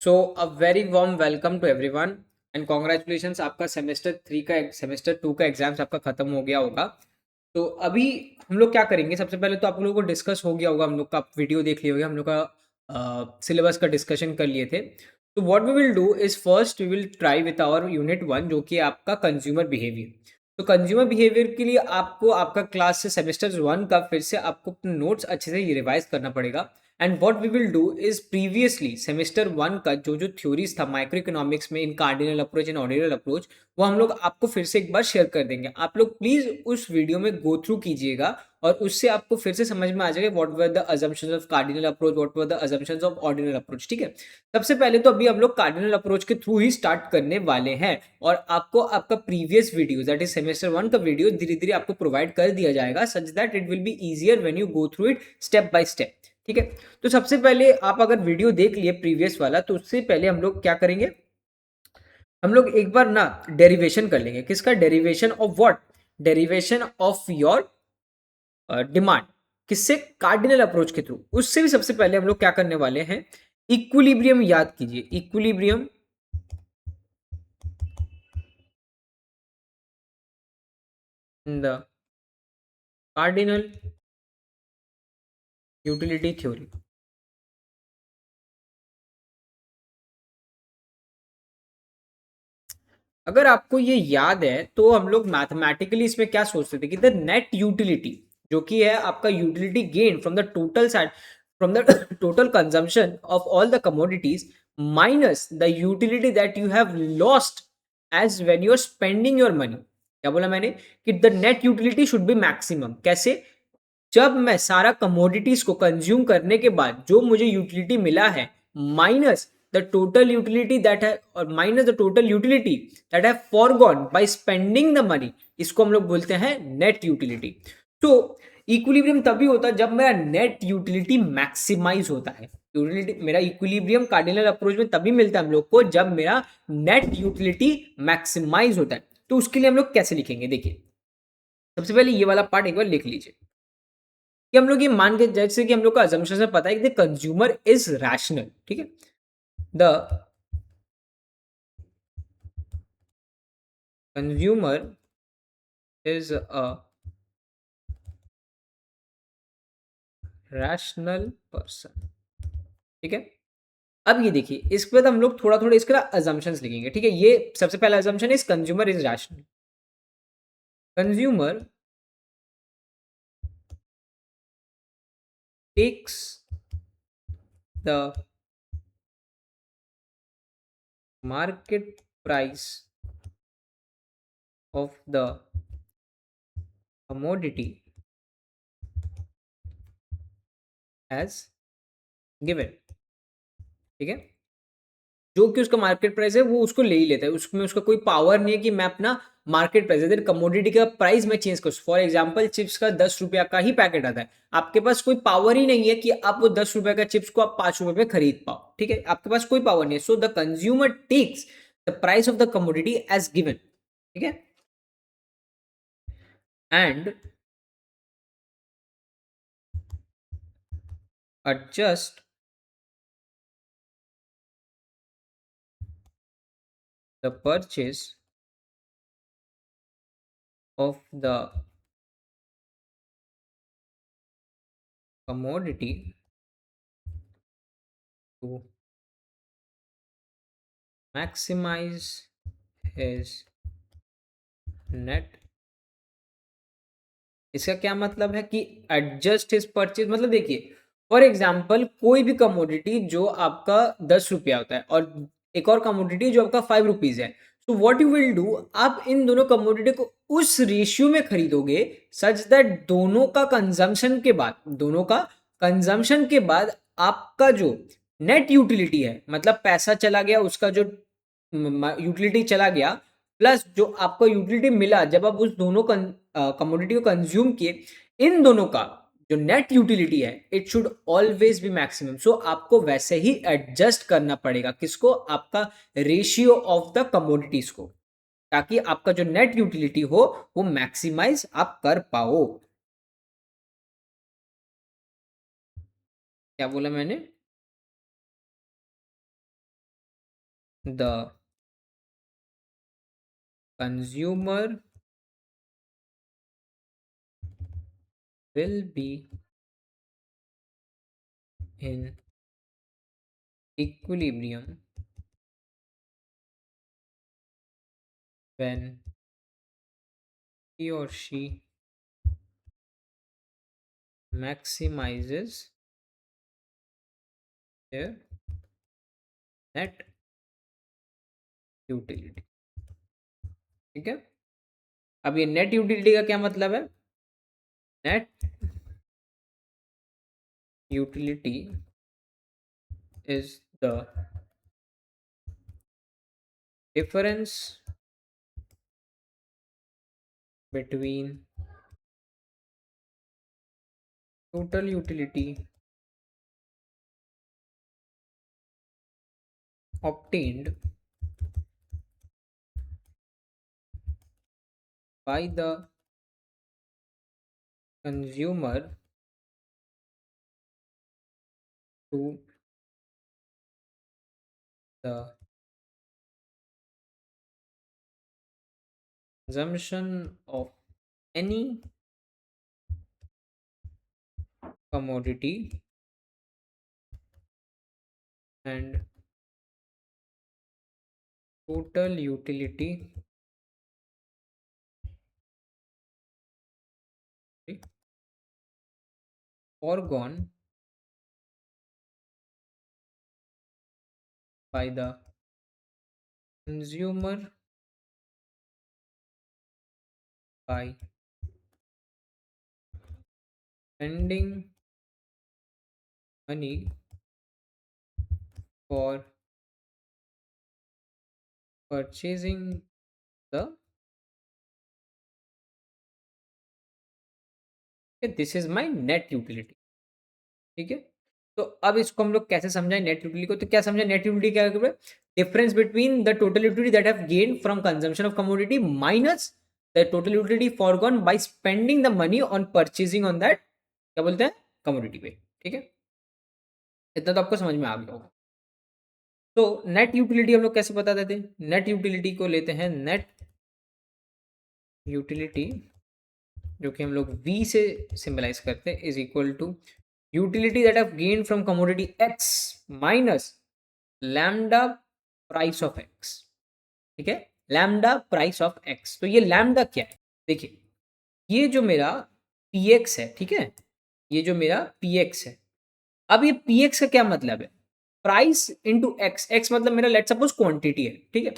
So a very warm welcome to everyone and congratulations. आपका semester 2 का exams आपका खत्म हो गया होगा। तो अभी हम लोग क्या करेंगे, सबसे पहले तो आप लोगों को डिस्कस हो गया होगा, हम लोग का वीडियो देख लिया होगा, हम लोग का सिलेबस का डिस्कशन कर लिए थे। तो what we will do is first we will try with our unit 1 जो कि आपका कंज्यूमर बिहेवियर। तो कंज्यूमर बिहेवियर के लिए आपको आपका क्लास से सेमेस्टर 1 का फिर से आपको अपने नोट्स अच्छे से रिवाइज करना पड़ेगा। And what we will do is previously semester 1 का जो जो थ्योरीज था माइक्रो इकोनॉमिक्स में, in cardinal approach and ordinal approach, वो हम लोग आपको फिर से एक बार शेयर कर देंगे। आप लोग प्लीज उस वीडियो में गो थ्रू कीजिएगा और उससे आपको फिर से समझ में आ जाएगा what were the assumptions of cardinal approach, what were the assumptions of ordinal approach. ठीक है, सबसे पहले तो अभी हम लोग कार्डिनल अप्रोच के थ्रू ही स्टार्ट करने वाले हैं और आपको आपका previous video that is semester 1 का वीडियो धीरे धीरे आपको प्रोवाइड कर दिया जाएगा such that it will be easier when you go through it step by step. ठीक है, तो सबसे पहले आप अगर वीडियो देख लिए प्रीवियस वाला तो उससे पहले हम लोग क्या करेंगे, हम लोग एक बार ना डेरिवेशन कर लेंगे। किसका derivation of what? Derivation of your demand. किससे? कार्डिनल अप्रोच के थ्रू। उससे भी सबसे पहले हम लोग क्या करने वाले हैं, इक्विलिब्रियम याद कीजिए। Equilibrium in the cardinal utility theory. अगर आपको ये याद है तो हम लोग मैथमेटिकली इसमें क्या सोचते थे कि द नेट यूटिलिटी जो कि है आपका utility gain from the total side, from the total consumption of all the commodities minus the utility that you have lost as when you are spending your money. क्या बोला मैंने? कि the net utility should be maximum. कैसे? जब मैं सारा commodities को consume करने के बाद जो मुझे यूटिलिटी मिला है minus the total utility that है, और minus the total utility that have forgone by spending the money, इसको हम लोग बोलते हैं नेट यूटिलिटी। तो इक्विलिब्रियम तभी होता है जब मेरा नेट यूटिलिटी मैक्सिमाइज होता है। यूटिलिटी मेरा इक्विलिब्रियम कार्डिनल अप्रोच में तभी मिलता है हम लोग को जब मेरा नेट यूटिलिटी मैक्सिमाइज होता है। तो उसके लिए हम लोग कैसे लिखेंगे, देखिए सबसे पहले ये वाला पार्ट एक बार लिख लीजिए कि हम लोग ये मान के, जैसे कि हम लोग का assumption से पता है कि द कंज्यूमर इज रैशनल। ठीक है, the consumer is a rational person. ठीक है, अब ये देखिए इसके बाद हम लोग थोड़ा थोड़ा इसका assumptions लिखेंगे। ठीक है, ये सबसे पहला assumption is consumer is rational. Consumer takes the market price of the commodity as given. ठीक है, जो कि उसका मार्केट प्राइस है वो उसको ले ही लेता है, उसमें उसका कोई पावर नहीं है कि मैं अपना मार्केट प्राइस अगर कमोडिटी का प्राइस मैं चेंज करूँ। फॉर एग्जांपल चिप्स का 10 रुपया का ही पैकेट आता है, आपके पास कोई पावर ही नहीं है कि आप वो 10 रुपए का चिप्स को आप 5 रुपए में खरीद पाओ। ठीक है, आपके पास कोई पावर नहीं है। So the consumer takes the price of the commodity as given. ठीक है, and adjust the purchase of the commodity to maximize his net। इसका क्या मतलब है कि एडजस्ट हिज परचेज, मतलब देखिए फॉर एग्जांपल कोई भी कमोडिटी जो आपका 10 रुपया होता है और एक और कमोडिटी जो आपका 5 रुपीज है, तो व्हाट यू विल डू, आप इन दोनों कमोडिटी को उस रेशियो में खरीदोगे सच दैट दोनों का कंजम्पशन के बाद आपका जो नेट यूटिलिटी है, मतलब पैसा चला गया उसका जो यूटिलिटी चला गया प्लस जो आपको यूटिलिटी मिला जब आप उस दोनों कमोडिटी को कंज्यूम किए, इन दोनों का जो नेट यूटिलिटी है it should always be maximum. So आपको वैसे ही एडजस्ट करना पड़ेगा, किसको? आपका रेशियो ऑफ द कमोडिटीज को, ताकि आपका जो नेट यूटिलिटी हो वो मैक्सिमाइज आप कर पाओ। क्या बोला मैंने? the consumer will be in equilibrium when he or she maximizes their net utility. ठीक है, अब ये नेट यूटिलिटी का क्या मतलब है? Net utility is the difference between total utility obtained by the consumer to the consumption of any commodity and total utility foregone by the consumer by spending money for purchasing the this is my net utility. ठीक है, तो अब इसको हम लोग कैसे समझाएं net utility को? तो क्या समझे नेट यूटिलिटी क्या है? Difference between the total utility that have gained from consumption of commodity minus the total utility foregone by spending the money on purchasing on that, क्या बोलते हैं, कमोडिटी पे। ठीक है, इतना तो आपको समझ में आ गया होगा। तो नेट यूटिलिटी हम लोग कैसे बता देते हैं? नेट यूटिलिटी को लेते हैं नेट यूटिलिटी, जो कि हम लोग V से सिंबलाइज करते हैं, is equal to utility that have gain from commodity X minus lambda price of X। ठीक है, लैम्डा प्राइस ऑफ X। तो ये लैम्डा क्या है? देखिए, ये जो मेरा PX है, ठीक है, ये जो मेरा PX है, अब ये PX का क्या मतलब है? Price into x. एक्स मतलब मेरा लेट सपोज क्वांटिटी है। ठीक है,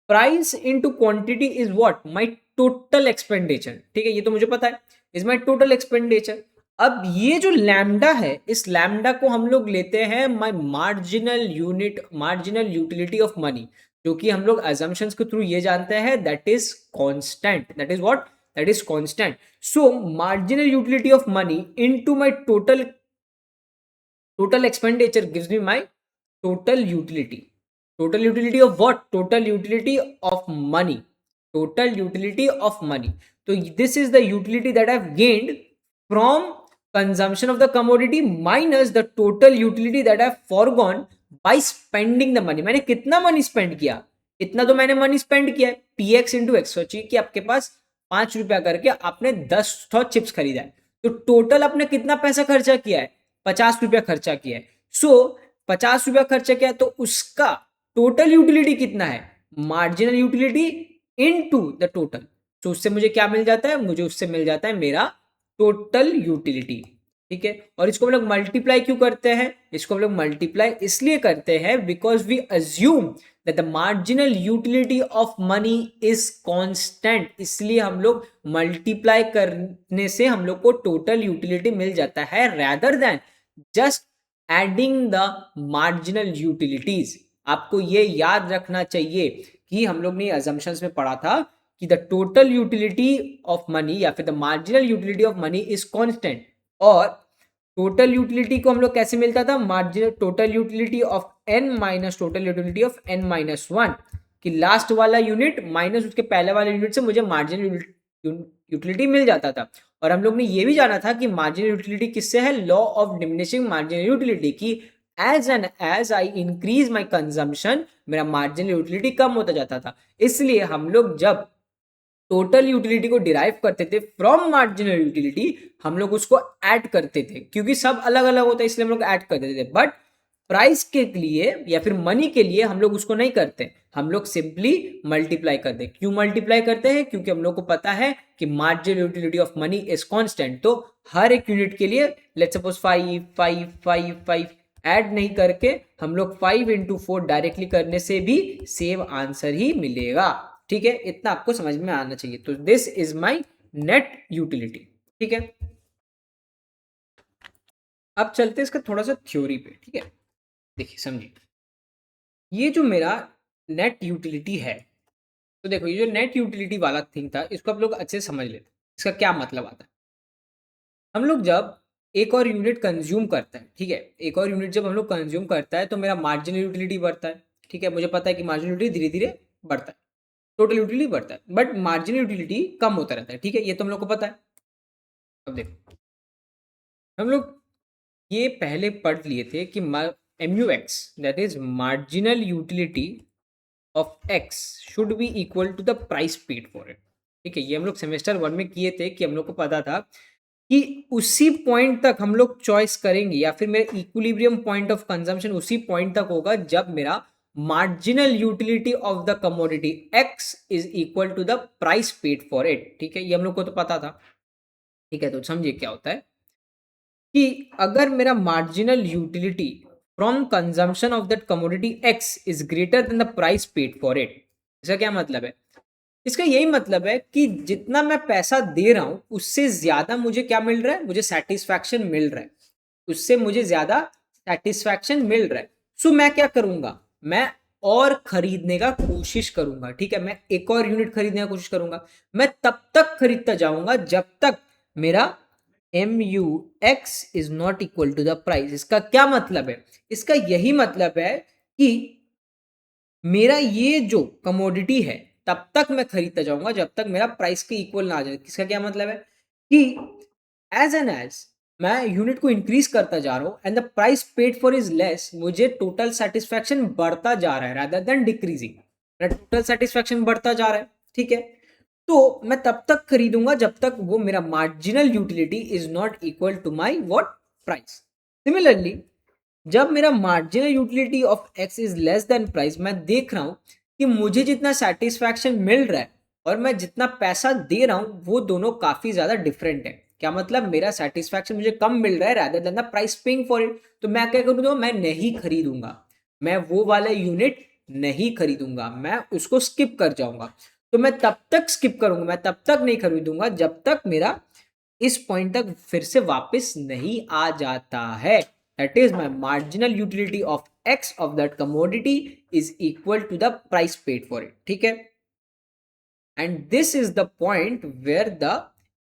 price into quantity is what? My total expenditure. ठीक है, ये तो मुझे पता है, इज माय टोटल एक्सपेंडिचर। अब ये जो लैम्डा है, इस लैम्डा को हम लोग लेते हैं my marginal unit, marginal utility of money, जो कि हम लोग अजम्पशंस के थ्रू ये जानते हैं that is constant. That is what? That is constant. So marginal utility of money into my total expenditure gives me my total utility. Total utility of what? Total utility of money. Total utility of money. So this is the utility that I've gained from consumption of the commodity minus the total utility that I've foregone by spending the money. मैंने कितना money spend किया? इतना तो मैंने money spend किया है, px into x. सोचिए कि आपके पास 5 रुपया करके आपने 10 चिप्स खरीदा है, तो टोटल आपने कितना पैसा खर्चा किया है? 50 रुपया खर्चा किया है। सो 50 रुपया खर्चा किया, तो उसका टोटल यूटिलिटी कितना है? Marginal utility into the total. तो उससे मुझे क्या मिल जाता है? मुझे उससे मिल जाता है मेरा टोटल यूटिलिटी। ठीक है, और इसको हम लोग मल्टीप्लाई क्यों करते हैं? इसको हम लोग मल्टीप्लाई इसलिए करते हैं because we assume that the marginal utility of money is constant. इसलिए हम लोग मल्टीप्लाई करने से हम लोग को टोटल यूटिलिटी मिल जाता है, rather than just adding the marginal utilities. आपको ये याद रखना चाहिए कि हम लोग ने अजम्पशंस में पढ़ा था कि the total utility of money या फिर the marginal utility of money is constant, और टोटल यूटिलिटी को हम लोग कैसे मिलता था? Marginal total utility of n minus total utility of n minus 1, कि लास्ट वाला यूनिट माइनस उसके पहले वाले यूनिट से मुझे मार्जिनल यूटिलिटी मिल जाता था। और हम लोग ने ये भी जाना था कि मार्जिनल यूटिलिटी किससे है? Law of diminishing marginal utility, की as and as I increase my consumption मेरा मार्जिनल यूटिलिटी कम होता जाता था। इसलिए हम लोग जब टोटल यूटिलिटी को डिराइव करते थे फ्रॉम मार्जिनल यूटिलिटी, हम लोग उसको ऐड करते थे, क्योंकि सब अलग अलग होता है इसलिए हम लोग ऐड करते थे। बट प्राइस के लिए या फिर मनी के लिए हम लोग उसको नहीं करते, हम लोग सिंपली मल्टीप्लाई करते हैं। क्यों मल्टीप्लाई करते हैं? क्योंकि हम लोग को पता है कि marginal utility of money is constant. तो हर एक यूनिट के लिए लेट्स सपोज 5 5 5 5 ऐड नहीं करके हम लोग 5 इंटू 4 डायरेक्टली करने से भी सेम आंसर ही मिलेगा। ठीक है, इतना आपको समझ में आना चाहिए। तो this is my net utility. ठीक है, अब चलते हैं इसका थोड़ा सा थ्योरी पे। ठीक है, देखिए समझिए, ये जो मेरा नेट यूटिलिटी है, तो देखो ये जो नेट यूटिलिटी वाला थिंग था, इसको आप लोग अच्छे से समझ लेते। इसका क्या मतलब आता है? हम लोग जब एक और यूनिट कंज्यूम करता है, ठीक है, एक और यूनिट जब हम लोग कंज्यूम करता है तो मेरा मार्जिनल यूटिलिटी बढ़ता है। ठीक है, मुझे पता है कि मार्जिनल यूटिलिटी धीरे धीरे बढ़ता है, टोटल यूटिलिटी बढ़ता है, बट मार्जिनल यूटिलिटी कम होता रहता है। ठीक है, ये तो हम लोग को पता है। अब देखो, हम लोग ये पहले पढ़ लिए थे कि MU x, that is marginal utility of x, should be equal to the price paid for it. ठीक है, ये हम लोग सेमेस्टर 1 में किए थे कि हम लोग को पता था कि उसी पॉइंट तक हम लोग चॉइस करेंगे या फिर मेरा इक्विलिब्रियम पॉइंट ऑफ कंजम्पशन उसी पॉइंट तक होगा जब मेरा marginal utility of the commodity x is equal to the price paid for it. ठीक है, ये हम लोग को तो पता था। ठीक है, तो समझिए क्या होता है कि अगर मेरा marginal utility from consumption of that commodity x is greater than the price paid for it, इसका क्या मतलब है? इसका यही मतलब है कि जितना मैं पैसा दे रहा हूं उससे ज्यादा मुझे क्या मिल रहा है? मुझे सेटिस्फैक्शन मिल रहा है, उससे मुझे ज्यादा सेटिस्फैक्शन मिल रहा है। सो मैं क्या करूंगा? मैं और खरीदने का कोशिश करूंगा। ठीक है, मैं एक और यूनिट खरीदने का कोशिश करूंगा। मैं तब तक खरीदता जाऊंगा जब तक मेरा MU(x) is not equal to the price. इसका क्या मतलब है? इसका यही मतलब है कि मेरा ये जो कमोडिटी है तब तक मैं खरीदता जाऊंगा जब तक मेरा प्राइस के इक्वल ना आ जाए। इसका क्या मतलब है कि एज एन एज मैं यूनिट को इंक्रीज करता जा रहा हूं and the price paid for is less, मुझे टोटल सेटिस्फैक्शन बढ़ता जा रहा है रादर देन डिक्रीजिंग। मेरा टोटल सेटिस्फैक्शन बढ़ता जा रहा है। ठीक है, तो मैं तब तक खरीदूंगा जब तक वो मेरा marginal utility is not equal to my what? Price. Similarly, जब मेरा marginal utility of x is less than price, मैं देख रहा हूं कि मुझे जितना सेटिस्फैक्शन मिल रहा है और मैं जितना पैसा दे रहा हूं वो दोनों काफी ज्यादा डिफरेंट है। क्या मतलब? मेरा सेटिस्फैक्शन मुझे कम मिल रहा है rather than the price paying for it. तो मैं क्या करूंगा? मैं नहीं खरीदूंगा, मैं वो वाला यूनिट नहीं खरीदूंगा, मैं उसको स्किप कर जाऊंगा। तो मैं तब तक स्किप करूंगा, मैं तब तक नहीं खरीदूंगा जब तक मेरा इस पॉइंट तक फिर से वापस नहीं आ जाता है। That is my marginal utility of X of that commodity is equal to the price paid for it. ठीक है, and this is the point where the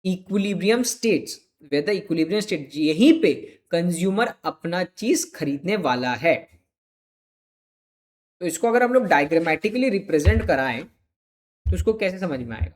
equilibrium states, where the equilibrium state, यहीं पे consumer अपना चीज खरीदने वाला है। तो इसको अगर हम लोग डायग्रामेटिकली रिप्रेजेंट कराएं तो इसको कैसे समझ में आएगा?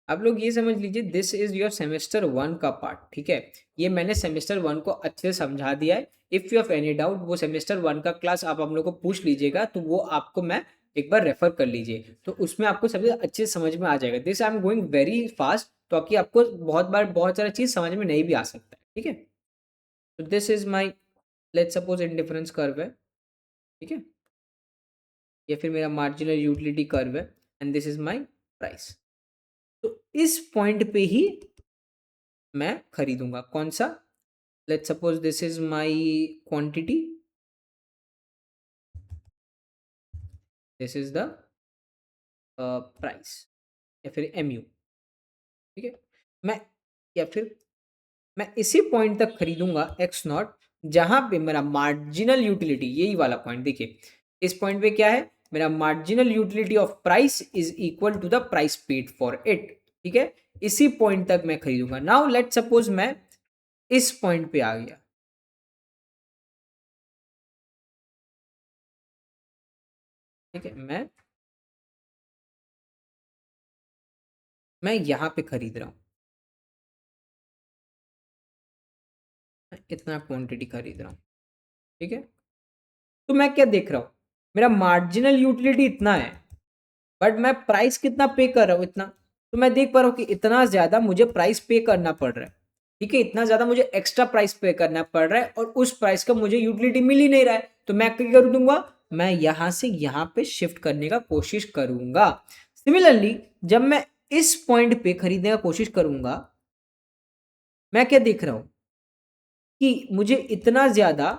आप लोग ये समझ लीजिए, दिस इज योर सेमेस्टर 1 का पार्ट। ठीक है, ये मैंने सेमेस्टर 1 को अच्छे से समझा दिया है। If you have any doubt, वो सेमेस्टर 1 का क्लास आप हम लोग को पूछ लीजिएगा, तो वो आपको मैं एक बार रेफर कर लीजिए, तो उसमें आपको सबसे अच्छे से समझ में आ जाएगा। This I am going very fast, तो कि आपको बहुत बार बहुत सारा चीज़ समझ में नहीं भी आ सकता है। ठीक है, तो this is my, let's suppose indifference curve है। ठीक है, या फिर मेरा मार्जिनल यूटिलिटी कर्व है and this is my price. तो इस पॉइंट पे ही मैं खरीदूंगा कौन सा? Let's suppose this is my quantity, this is the price या फिर MU। ठीक है, मैं या फिर मैं इसी पॉइंट तक खरीदूंगा एक्स नॉट, जहां पे मेरा मार्जिनल यूटिलिटी, यही वाला पॉइंट देखिए, इस पॉइंट पे क्या है? मेरा marginal utility of price is equal to the price paid for it. ठीक है, इसी पॉइंट तक मैं खरीदूंगा। नाउ लेट सपोज मैं इस पॉइंट पे आ गया। ठीक है, मैं यहां पे खरीद रहा हूं। मैं इतना क्वांटिटी खरीद रहा हूँ, ठीक है। तो मैं क्या देख रहा हूँ, मेरा मार्जिनल यूटिलिटी इतना है, बट मैं प्राइस कितना पे कर रहा हूँ, इतना। तो मैं देख पा रहा हूँ कि इतना ज्यादा मुझे प्राइस पे करना पड़ रहा है, ठीक है, इतना ज्यादा मुझे एक्स्ट्रा प्राइस पे करना पड़ रहा है, और उस प्राइस का मुझे यूटिलिटी मिल ही नहीं रहा है। तो मैं क्या कर दूंगा, मैं यहां से यहां पे शिफ्ट करने का कोशिश करूंगा। सिमिलरली जब मैं इस पॉइंट पे खरीदने का कोशिश करूंगा, मैं क्या देख रहा हूं कि मुझे इतना ज्यादा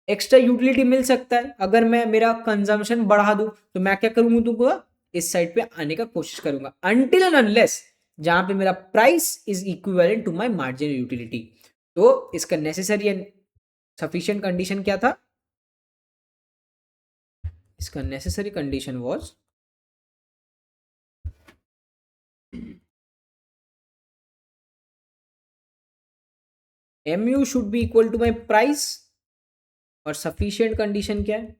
एक्स्ट्रा यूटिलिटी मिल सकता है अगर मैं मेरा कंजम्पशन बढ़ा दूं। तो मैं क्या करूंगा, इस साइड पे आने का कोशिश करूंगा, अनटिल एंड अनलेस जहां पे मेरा price is equivalent to my marginal utility. तो इसका नेसेसरी एंड सफिशिएंट कंडीशन क्या था, इसका necessary condition was mu should be equal to my price, और सफिशिएंट कंडीशन क्या है,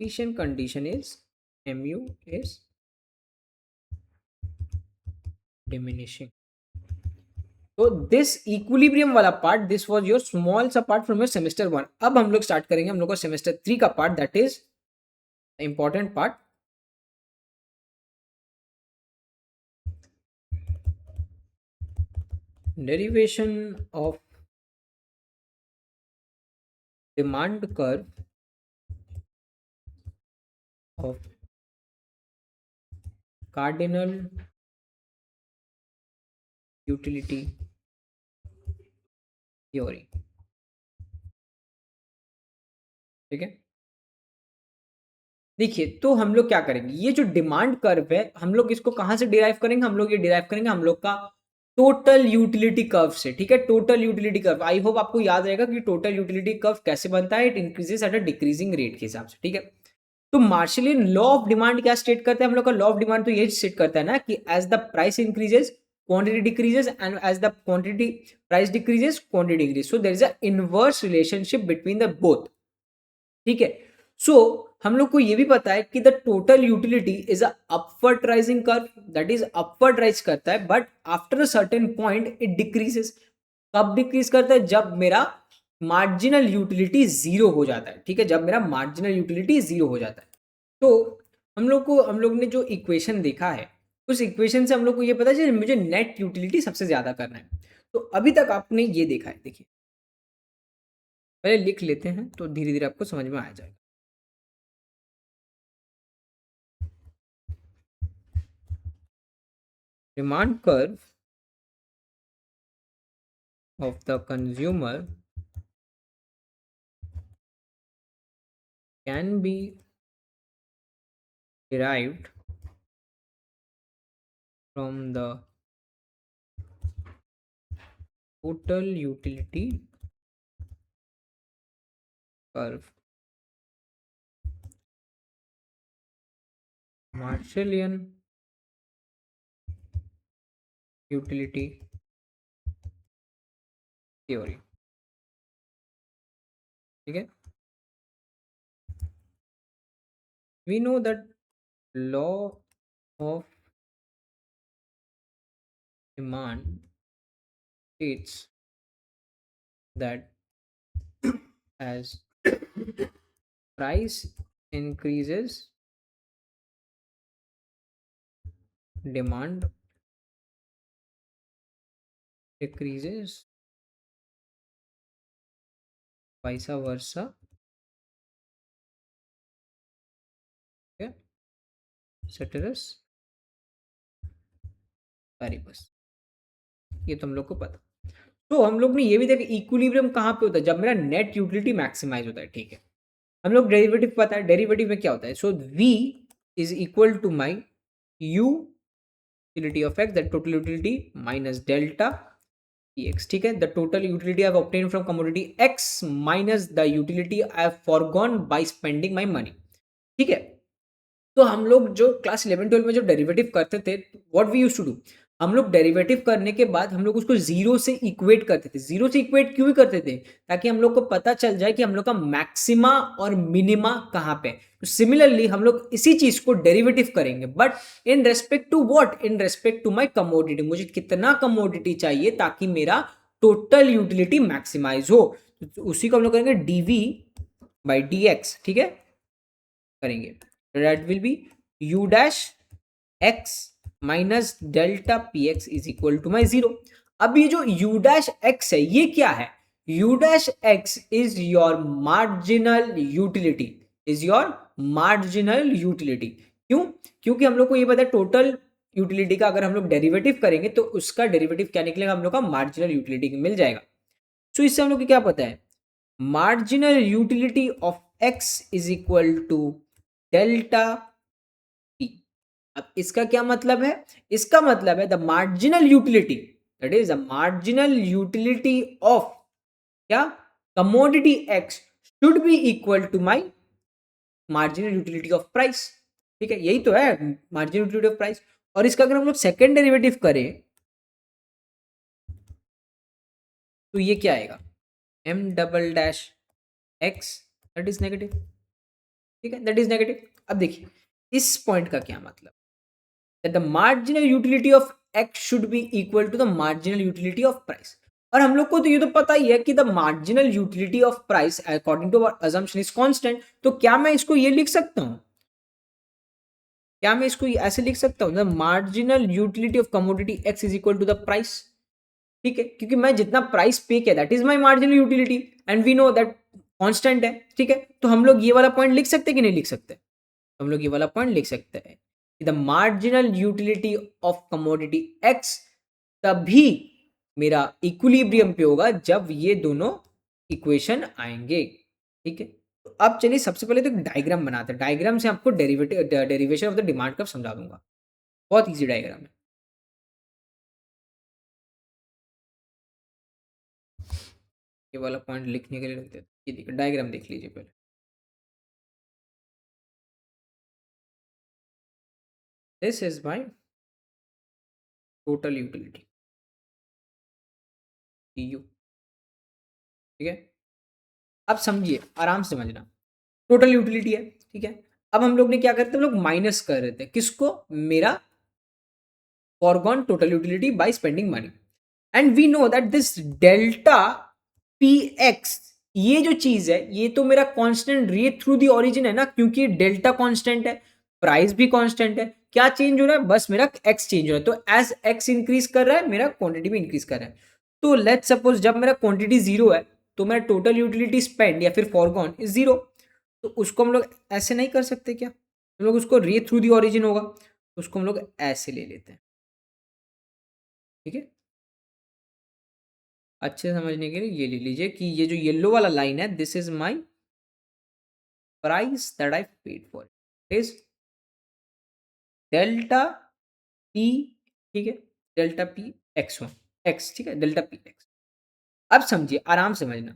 sufficient condition is mu is diminishing। तो दिस इक्विलिब्रियम वाला part, this was your small सा पार्ट फ्रॉम योर सेमेस्टर 1। अब हम लोग स्टार्ट करेंगे हम लोग का सेमेस्टर 3 का part, that is important part, derivation of demand curve of cardinal utility theory, ठीक है। देखिए, तो हम लोग क्या करेंगे, ये जो डिमांड कर्व है हम लोग इसको कहां से डिराइव करेंगे, हम लोग ये डिराइव करेंगे हम लोग का टोटल यूटिलिटी कर्व से, ठीक है। Total utility curve, I hope आपको याद रहेगा कि टोटल यूटिलिटी कर्व कैसे बनता है, it increases at a decreasing rate के हिसाब से, ठीक है। तो मार्शलियन लॉ ऑफ डिमांड क्या स्टेट करता है, हम लोग का लॉ ऑफ डिमांड तो ये स्टेट करता है ना कि as the price increases quantity decreases, and as the quantity price decreases quantity decrease, so there is a inverse relationship between the both, ठीक है। सो हम लोग को ये भी पता है कि the total utility is a upward rising curve, that is upward rise करता है, but after a certain point it decreases. कब डिक्रीज करता है, जब मेरा मार्जिनल यूटिलिटी जीरो हो जाता है, ठीक है, जब मेरा मार्जिनल यूटिलिटी जीरो हो जाता है। तो हम लोग ने जो इक्वेशन देखा है, उस इक्वेशन से हम लोग को ये पता है कि मुझे नेट यूटिलिटी सबसे ज्यादा करना है। तो अभी तक आपने ये देखा है, देखिए पहले लिख लेते हैं तो धीरे धीरे आपको समझ में आ जाएगा। Demand curve of the consumer can be derived from the total utility curve. Marshallian utility theory, ठीक है। We know that law of demand states that as price increases, demand decreases, vice versa, okay, ceteris paribus। ये तुम लोग को पता। तो हम लोग ने ये भी देखा इक्विलिब्रियम कहाँ पे होता है, जब मेरा नेट यूटिलिटी मैक्सिमाइज होता है, ठीक है। हम लोग डेरिवेटिव पता है, डेरिवेटिव में क्या होता है, so v is equal to my utility of x, that total utility minus delta x, ठीक है। The total utility I have obtained from commodity x minus the utility I have forgone by spending my money, ठीक है। तो हम लोग जो class 11 12 में जो डेरिवेटिव करते थे, what we used to do, हम लोग डेरिवेटिव करने के बाद हम लोग उसको जीरो से इक्वेट करते थे। जीरो से इक्वेट क्यों करते थे? ताकि हम लोग को पता चल जाए कि हम लोग का मैक्सिमा और मिनिमा कहाँ पे। तो सिमिलरली हम लोग इसी चीज को डेरिवेटिव करेंगे, but in respect to what? In respect to my commodity. मुझे कितना कमोडिटी चाहिए ताकि मेरा टोटल यूटिलिटी मैक्सिमाइज हो। तो उसी को हम लोग करेंगे डीवी बाई डी एक्स, ठीक है, करेंगे। That will be u dash x minus delta p x is equal to my zero. अब ये जो यू डैश एक्स है ये क्या है? You dash x is your marginal utility, is your marginal utility. क्यों? क्योंकि हम लोग को ये पता है टोटल यूटिलिटी का अगर हम लोग डेरिवेटिव करेंगे तो उसका डेरिवेटिव क्या निकलेगा? हम लोग का मार्जिनल यूटिलिटी मिल जाएगा। तो इससे हम लोग को क्या पता है? Marginal utility of x is equal to delta P. अब इसका क्या मतलब है? इसका मतलब है the marginal utility, that is the marginal utility of क्या? Commodity X should be equal to my marginal utility of price. ठीक है, यही तो है मार्जिनल यूटिलिटी ऑफ प्राइस। और इसका अगर हम लोग सेकेंड डेरिवेटिव करें तो ये क्या आएगा? M double dash x, that is negative. ठीक है, दैट इज नेगेटिव। अब देखिए इस पॉइंट का क्या मतलब? that the marginal utility of x should be equal to the marginal utility of price। और हम लोग को तो ये तो पता ही है कि the marginal utility of price according to our assumption is constant. तो क्या मैं इसको ये लिख सकता हूं? क्या मैं इसको ऐसे लिख सकता हूं? The marginal utility of commodity x is equal to the price. ठीक है, क्योंकि मैं जितना प्राइस पे किया that is my marginal utility and we know that constant है। ठीक है, तो हम लोग ये वाला पॉइंट लिख सकते हैं कि नहीं लिख सकते? हम लोग ये वाला पॉइंट लिख सकते हैं कि the marginal utility of commodity x तभी मेरा इक्विलिब्रियम पे होगा जब ये दोनों इक्वेशन आएंगे। ठीक है, तो अब चलिए सबसे पहले तो एक डायग्राम बनाते हैं। डायग्राम से आपको derivation of the demand curve समझा दूंगा। बहुत इजी डायग्राम है। ये वाला पॉइंट लिखने के लिए रखते हैं। ये देखिए डायग्राम देख लीजिए पहले। This is my total utility you. ठीक है, अब समझिए, आराम से समझना। टोटल यूटिलिटी है, ठीक है। अब हम लोग ने क्या करते, हम लोग माइनस कर रहे थे किसको? मेरा forgone total utility by spending money. And we know that this delta p x, ये जो चीज है ये तो मेरा कांस्टेंट रे थ्रू दी ओरिजिन है ना, क्योंकि डेल्टा कांस्टेंट है, प्राइस भी कांस्टेंट है। क्या चेंज हो रहा है? बस मेरा एक्स चेंज हो रहा है। तो एज एक्स इंक्रीज कर रहा है मेरा क्वांटिटी भी इंक्रीज कर रहा है। तो लेट्स सपोज जब मेरा क्वांटिटी जीरो है तो मेरा टोटल यूटिलिटी स्पेंड या फिर फॉरगॉन इज जीरो। तो उसको हम लोग ऐसे नहीं कर सकते क्या? हम लोग उसको रे थ्रू दी ओरिजिन होगा तो उसको हम लोग ऐसे ले लेते हैं। ठीक है, अच्छे से समझने के लिए ये ले लीजिए कि ये जो येलो वाला लाइन है this is my price that I paid for is delta P. ठीक है, delta p x one x. ठीक है, डेल्टा पी एक्स। अब समझिए, आराम से समझना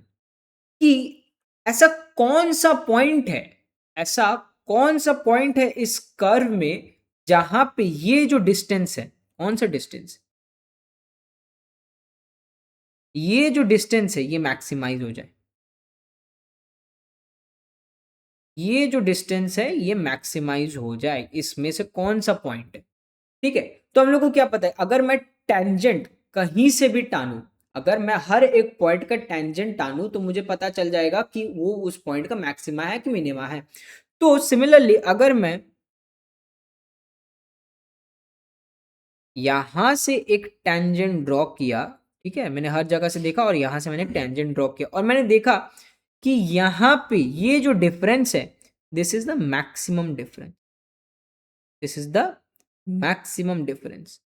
कि ऐसा कौन सा पॉइंट है, ऐसा कौन सा पॉइंट है इस कर्व में जहां पे ये जो डिस्टेंस है, कौन सा डिस्टेंस, ये जो डिस्टेंस है ये मैक्सिमाइज हो जाए। ये जो डिस्टेंस है ये मैक्सिमाइज हो जाए, इसमें से कौन सा पॉइंट है? ठीक है, तो हम लोग को क्या पता है? अगर मैं टेंजेंट कहीं से भी टानू, अगर मैं हर एक पॉइंट का टेंजेंट टानू तो मुझे पता चल जाएगा कि वो उस पॉइंट का मैक्सिमा है कि मिनिमा है। तो सिमिलरली अगर मैं यहां से एक टेंजेंट ड्रॉ किया, ठीक है, मैंने हर जगह से देखा और यहां से मैंने टेंजेंट ड्रॉ किया और मैंने देखा कि यहां पे ये जो डिफरेंस है this is the maximum difference, this is the maximum difference.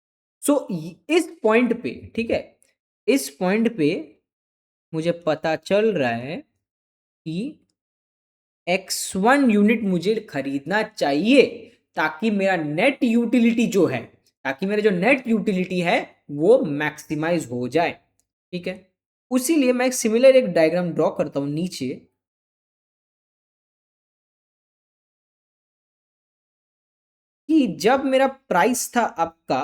So इस पॉइंट पे, ठीक है, इस पॉइंट पे मुझे पता चल रहा है कि x1 यूनिट मुझे खरीदना चाहिए ताकि मेरा नेट यूटिलिटी जो है, ताकि मेरा जो नेट यूटिलिटी है वो मैक्सिमाइज हो जाए। ठीक है, उसीलिए मैं एक सिमिलर एक डायग्राम ड्रॉ करता हूं नीचे कि जब मेरा प्राइस था आपका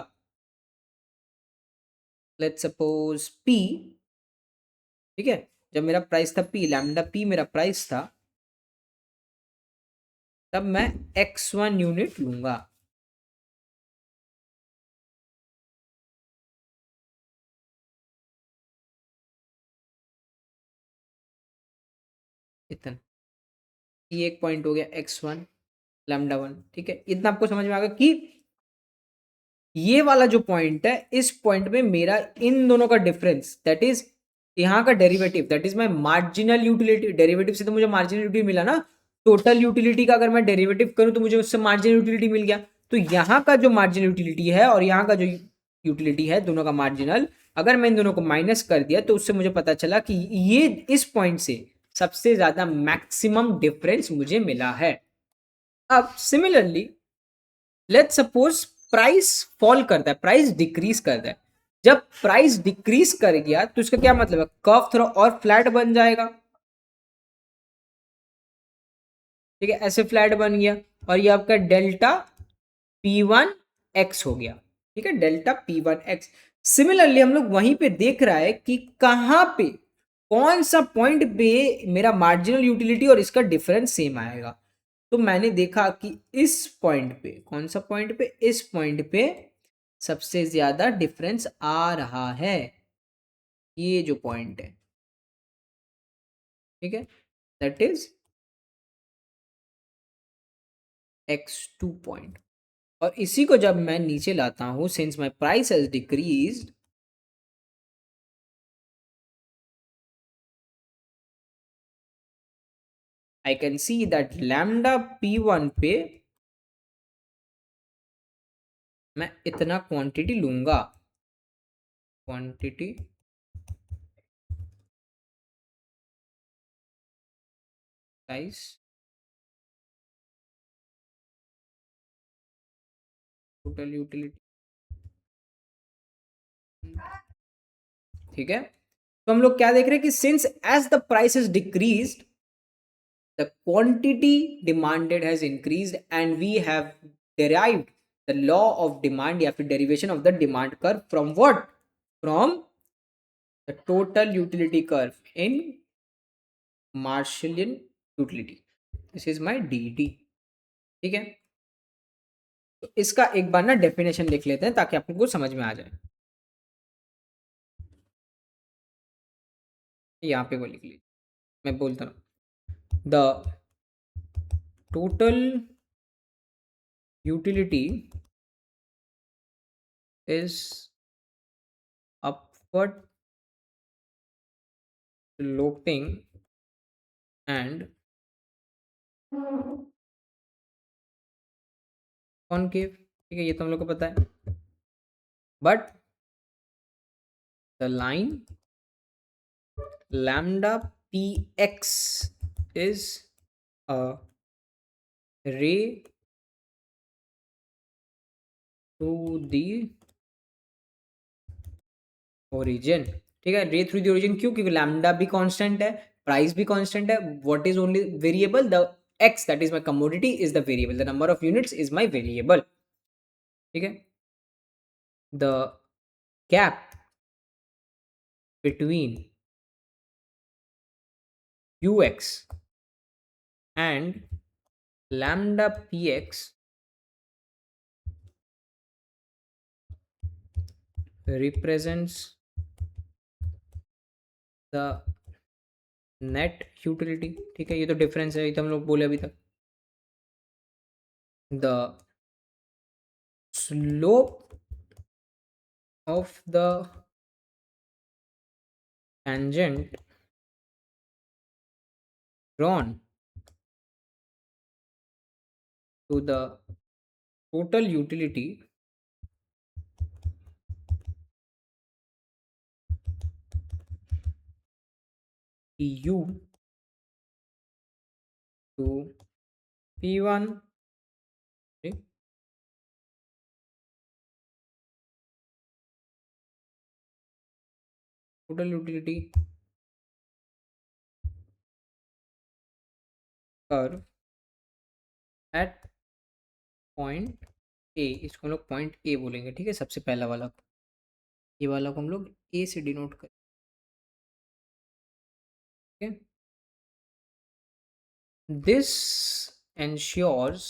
लेट्स सपोज पी, ठीक है, जब मेरा प्राइस था पी, लैम्डा पी मेरा प्राइस था, तब मैं x1 यूनिट लूंगा। इतना, ये एक पॉइंट हो गया x1 लैम्डा वन, ठीक है, इतना आपको समझ में आ गया कि ये वाला जो पॉइंट है, इस पॉइंट में मेरा इन दोनों का डिफरेंस, दैट इज यहाँ का derivative, that is my marginal utility. Derivative से तो मुझे मार्जिनल यूटिलिटी मिला ना, टोटल यूटिलिटी का अगर मैं डेरिवेटिव करूं तो मुझे उससे मार्जिनल यूटिलिटी मिल गया। तो यहाँ का जो मार्जिनल यूटिलिटी है और यहाँ का जो यूटिलिटी है, दोनों का मार्जिनल, अगर मैं इन दोनों को माइनस कर दिया तो उससे मुझे पता चला कि ये इस पॉइंट से सबसे ज्यादा मैक्सिमम डिफरेंस मुझे मिला है। अब similarly let's suppose price fall करता है, प्राइस डिक्रीज करता है। जब प्राइस डिक्रीज कर गया तो इसका क्या मतलब है, कर्व थोड़ा और फ्लैट बन जाएगा, ठीक है, ऐसे फ्लैट बन गया, और ये आपका डेल्टा पी वन एक्स हो गया, ठीक है, delta P one x. Similarly हम लोग वहीं पे देख रहा है कि कहां पे, कौन सा पॉइंट पे मेरा मार्जिनल यूटिलिटी और इसका डिफरेंस सेम आएगा। तो मैंने देखा कि इस पॉइंट पे, कौन सा पॉइंट पे, इस पॉइंट पे सबसे ज्यादा डिफरेंस आ रहा है, ये जो पॉइंट है, ठीक है, दैट इज x2 पॉइंट। और इसी को जब मैं नीचे लाता हूं, since my price has decreased, I can see that lambda p1 पे मैं इतना क्वांटिटी लूंगा, क्वांटिटी प्राइस टोटल यूटिलिटी, ठीक है। तो हम लोग क्या देख रहे हैं कि since as the price is decreased, the quantity demanded has increased and we have derived the law of demand या फिर derivation of the demand curve from what, from the total utility curve in Marshallian utility, this is my DT, ठीक है। तो इसका एक बार ना definition लिख लेते हैं ताकि आपको कुछ समझ में आ जाए। यहाँ पे वो लिख लीजिए, मैं बोलता हूँ, the total utility is upward sloping and concave, ठीक है, ये तो हम लोग को पता है, but the line lambda px is a ray to the origin, ठीक है, रे थ्रू द ओरिजिन, क्यों, क्योंकि लैम्डा भी कांस्टेंट है, प्राइस भी कांस्टेंट है, what is only variable, the x that is my commodity is the variable, the number of units is my variable, ठीक है। The gap between ux and lambda px represents the net utility, ठीक है, ये तो difference है, ये तो हम लोग बोले अभी तक। The slope of the tangent drawn to the total utility u to p1, ठीक, total utility curve at point ए, इसको हम लोग पॉइंट ए बोलेंगे, ठीक है, सबसे पहला वाला। ये वाला को हम लोग ए से डिनोट करें। This ensures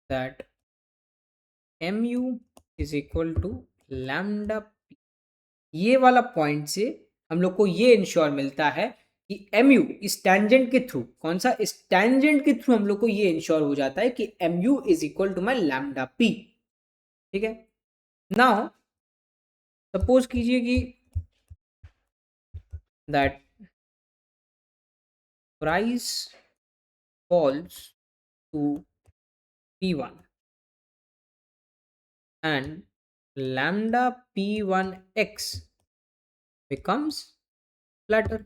that mu is equal to lambda। ये वाला पॉइंट से हम लोग को ये इंश्योर मिलता है कि mu इस टेंजेंट के थ्रू, कौन सा, इस टेंजेंट के थ्रू हम लोग को ये इंश्योर हो जाता है कि mu is equal to my lambda p. ठीक है, नाउ सपोज कीजिए कि that price falls to p1 and lambda p1x becomes flatter,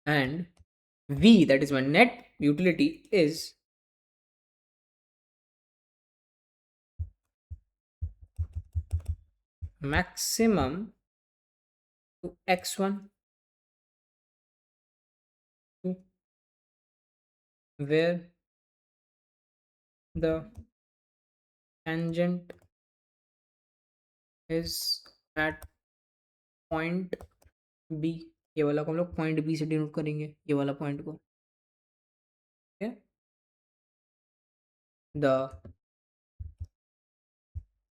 and v, that is my net utility, is maximum to x1 to where the tangent is at point b। ये वाला को हम लोग point B से denote करेंगे, ये वाला point को। The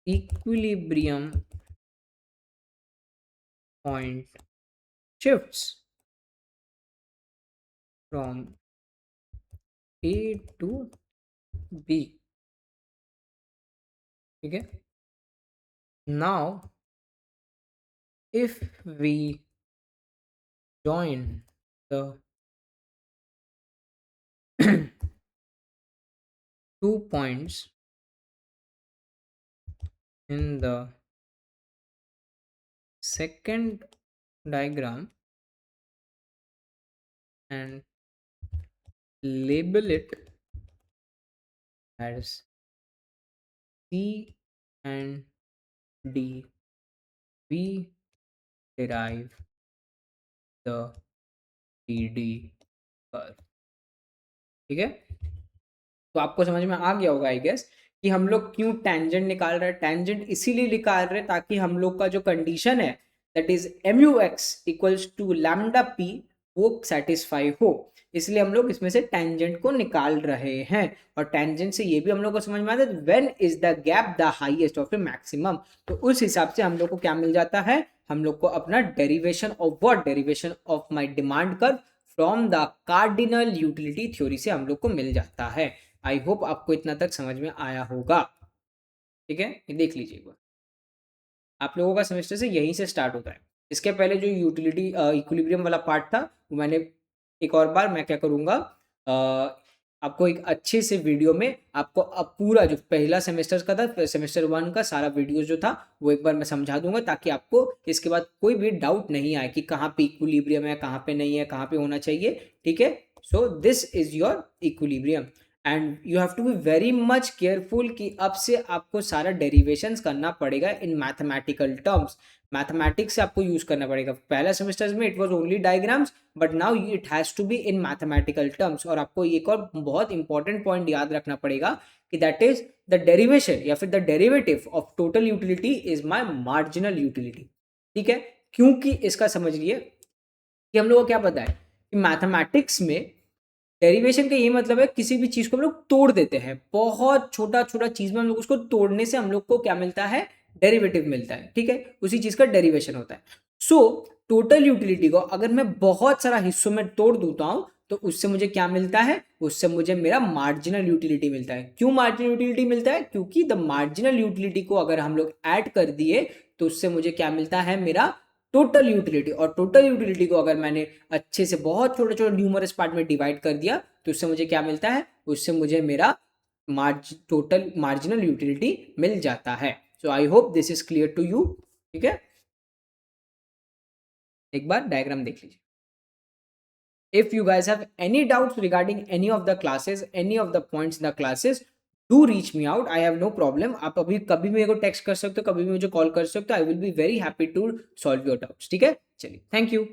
equilibrium point shifts from A to B। ठीक है, now if we join the two points in the second diagram and label it as C and D, we derive the TD curve। ठीक है, तो आपको समझ में आ गया होगा आई गेस कि हम लोग क्यों टेंजेंट निकाल रहे हैं। टेंजेंट इसीलिए निकाल रहे हैं ताकि हम लोग का जो कंडीशन है that is MUX equals to lambda p वो सेटिस्फाई हो, इसलिए हम लोग इसमें से टेंजेंट को निकाल रहे हैं। और टेंजेंट से ये भी हम लोग को समझ में आता है when is the gap the highest of maximum, तो उस हिसाब से हम लोग को क्या मिल जाता है, हम लोग को अपना derivation of what, derivation of my demand curve from the cardinal utility theory से हम लोग को मिल जाता है। आई होप आपको इतना तक समझ में आया होगा। ठीक है, ये देख लीजिए एक बार, आप लोगों का सेमेस्टर से यहीं से स्टार्ट होता है। इसके पहले जो यूटिलिटी इक्विलिब्रियम वाला पार्ट था वो मैंने एक और बार मैं क्या करूँगा, आपको एक अच्छे से वीडियो में आपको अब पूरा जो पहला सेमेस्टर का था, सेमेस्टर 1 का सारा वीडियो जो था वो एक बार मैं समझा दूंगा ताकि आपको इसके बाद कोई भी डाउट नहीं आए कि कहाँ पे इक्विलिब्रियम है, कहाँ पे नहीं है, कहाँ पे होना चाहिए। ठीक है, so this is your equilibrium and you have to be very much careful कि अब से आपको सारा डेरिवेशंस करना पड़ेगा इन मैथमेटिकल टर्म्स। मैथमेटिक्स से आपको यूज करना पड़ेगा। पहला सेमेस्टर में it was only diagrams but now it has to be in mathematical terms. और आपको एक और बहुत इंपॉर्टेंट पॉइंट याद रखना पड़ेगा कि दैट इज द डेरिवेशन या फिर the derivative of total utility is my marginal utility. ठीक है, क्योंकि इसका समझ लिए कि हम लोग को क्या पता है कि मैथमेटिक्स में डेरिवेशन का ये मतलब है किसी भी चीज को हम लोग तोड़ देते हैं, बहुत छोटा छोटा चीज में हम लोग उसको तोड़ने से हम लोग को क्या मिलता है, डेरिवेटिव मिलता है। ठीक है, उसी चीज का डेरिवेशन होता है। सो टोटल यूटिलिटी को अगर मैं बहुत सारा हिस्सों में तोड़ देता हूं तो उससे मुझे क्या मिलता है, उससे मुझे मेरा मार्जिनल यूटिलिटी मिलता है। क्यों मार्जिनल यूटिलिटी मिलता है, क्योंकि द मार्जिनल यूटिलिटी को अगर हम लोग ऐड कर दिए तो उससे मुझे क्या मिलता है, मेरा टोटल यूटिलिटी। और टोटल यूटिलिटी को अगर मैंने अच्छे से बहुत छोटे छोटे न्यूमरस पार्ट में डिवाइड कर दिया तो उससे मुझे क्या मिलता है, उससे मुझे मेरा टोटल मार्जिनल यूटिलिटी मिल जाता है। So I hope this is clear to you. ठीक है, एक बार डायग्राम देख लीजिए। If you guys have any doubts regarding any of the classes, any of the points in the classes, do reach me out. I have no problem. आप अभी कभी मेरे को टेक्स्ट कर सकते हो, कभी भी मुझे कॉल कर सकते हो। I will be very happy to solve your doubts. ठीक है, चलिए, थैंक यू।